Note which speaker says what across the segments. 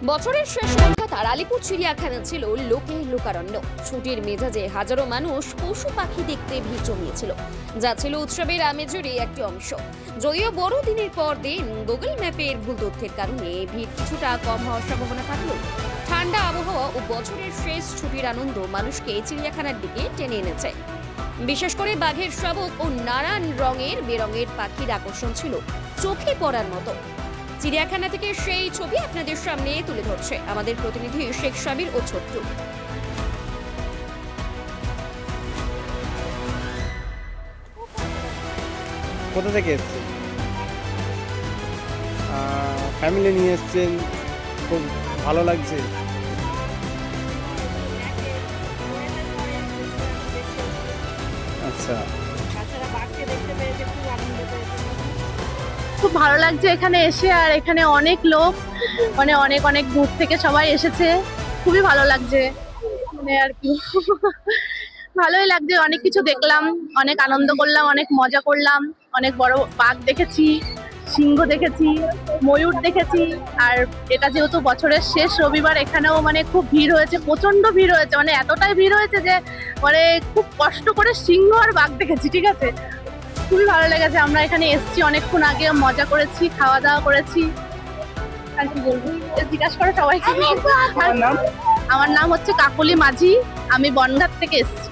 Speaker 1: বছরের শেষ কলকাতার আলিপুর চিড়িয়াখানা ছিল লোকে লোকারণ্য। ছুটির মেজাজে হাজারো মানুষ পশু পাখি দেখতে ভিড় জমিয়েছিল, যা ছিল উৎসবের আমেজেরই একটি অংশ। যদিও বড়দিনের পর দিন গুগল ম্যাপের ভুল তথ্যের কারণে ভিড় কিছুটা কম হওয়ার সম্ভাবনা থাকলেও ঠান্ডা আবহাওয়া ও বছরের শেষ ছুটির আনন্দ মানুষকে চিড়িয়াখানার দিকে টেনে এনেছে। বিশেষ করে বাঘের শাবক ও নানান রঙের বেরঙের পাখির আকর্ষণ ছিল চোখে পড়ার মতো। চিড়িয়াখানা থেকে সেই ছবি আপনাদের সামনে তুলে ধরছে আমাদের প্রতিনিধি শেখ সাবির ও ছোট্টু।
Speaker 2: কোথা থেকে এসেছেন? ফ্যামিলি নিয়ে এসেছেন, খুব ভালো লাগছে। আচ্ছা,
Speaker 3: খুব ভালো লাগছে এখানে এসে। আর এখানে অনেক লোক, মানে অনেক অনেক দূর থেকে সবাই এসেছে, খুবই ভালো লাগছে। মানে আর কি ভালোই লাগছে, অনেক কিছু দেখলাম, অনেক আনন্দ করলাম, অনেক মজা করলাম। অনেক বড় বাঘ দেখেছি, সিংহ দেখেছি, ময়ূর দেখেছি। আর এটা যেহেতু বছরের শেষ রবিবার, এখানেও মানে খুব ভিড় হয়েছে, প্রচন্ড ভিড় হয়েছে। মানে এতটাই ভিড় হয়েছে যে মানে খুব কষ্ট করে সিংহ আর বাঘ দেখেছি, ঠিক আছে। খুবই ভালো লেগেছে। আমরা এখানে এসেছি অনেকক্ষণ আগে, মজা করেছি, খাওয়া দাওয়া করেছি। আর কি বলবো, জিজ্ঞাসা করে সবাইকে। আমার নাম হচ্ছে কাকলি মাঝি, আমি বনগাঁ থেকে এসেছি।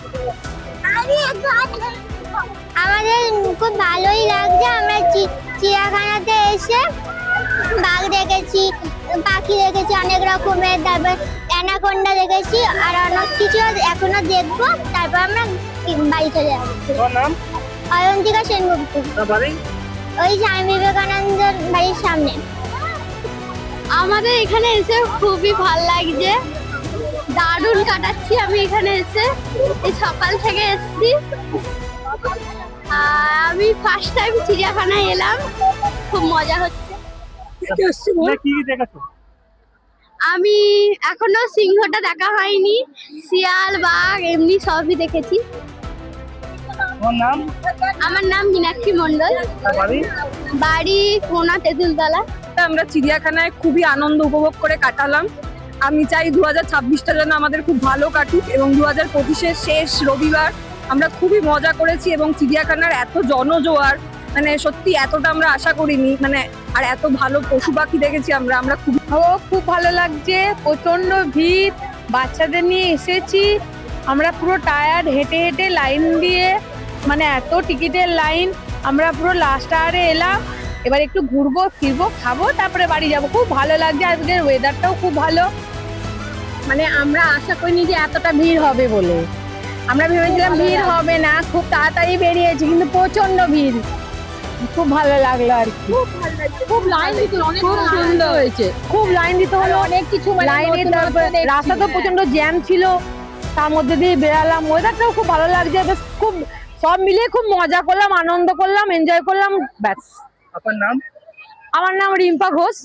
Speaker 4: আমাদের খুব ভালোই লাগছে। আমরা চিড়িয়াখানাতে এসে বাঘ দেখেছি, পাখি দেখেছি অনেক রকমের, তারপর অ্যানাকোন্ডা দেখেছি, আর অনেক কিছু এখনো দেখবো। তারপর আমরা বাড়ি চলে যাবো। অয়ন্তিকা সেনগুপ্ত, ওই স্বামী বিবেকানন্দের বাড়ির সামনে।
Speaker 3: আমাদের এখানে এসে খুবই ভালো লাগছে, দারুণ কাটাচ্ছি। আমি এখানে এসে এই সকাল থেকে এসেছি। আমি ফার্স্ট টাইম চিড়িয়াখানায় এলাম, খুব মজা হচ্ছে। আমি এখনো সিংহটা দেখা হয়নি, শিয়াল, বাঘ এমনি সবই দেখেছি। আমার নাম মীনাক্ষী মন্ডল, বাড়ি কোনা তেঁতুলতলা।
Speaker 5: আমরা চিড়িয়াখানায় খুবই আনন্দ উপভোগ করে কাটালাম। আমি চাই 2026টা যেন আমাদের খুব ভালো কাটুক, এবং 2025-এর শেষ রবিবার আমরা খুবই মজা করেছি। এবং চিড়িয়াখানার এত জনজোয়ার, মানে সত্যি এতটা আমরা আশা করিনি। মানে আর এত ভালো পশু পাখি দেখেছি আমরা খুব ভালো লাগছে। প্রচন্ড ভিড়, বাচ্চাদের নিয়ে এসেছি আমরা, পুরো টায়ার্ড, হেঁটে হেঁটে লাইন দিয়ে, মানে এত টিকিটের লাইন। আমরা পুরো লাস্ট আওয়ারে এলাম, এবার একটু ঘুরবো ফিরবো, খাবো, তারপরে বাড়ি যাবো। খুব ভালো লাগছে, আজকের ওয়েদারটাও খুব ভালো। মানে আমরা আশা করিনি যে এতটা ভিড় হবে বলে। আমরা ভেবেছিলাম ভিড় হবে না, খুব তাড়াতাড়ি বেরিয়েছি, কিন্তু প্রচন্ড ভিড়। খুব ভালো লাগলো আর কি, খুব লাইন দিতে, খুব সুন্দর হয়েছে। খুব লাইন দিতে হলো, অনেক কিছু লাইনে, রাস্তা তো প্রচন্ড জ্যাম ছিল, তার মধ্যে দিয়ে বেরালাম। ওয়েদারটাও খুব ভালো লাগছে, বেশ খুব সব মিলিয়ে খুব মজা করলাম, আনন্দ করলাম, এনজয় করলাম, ব্যাস।
Speaker 2: আপনার নাম?
Speaker 5: আমার নাম রিম্পা ঘোষ।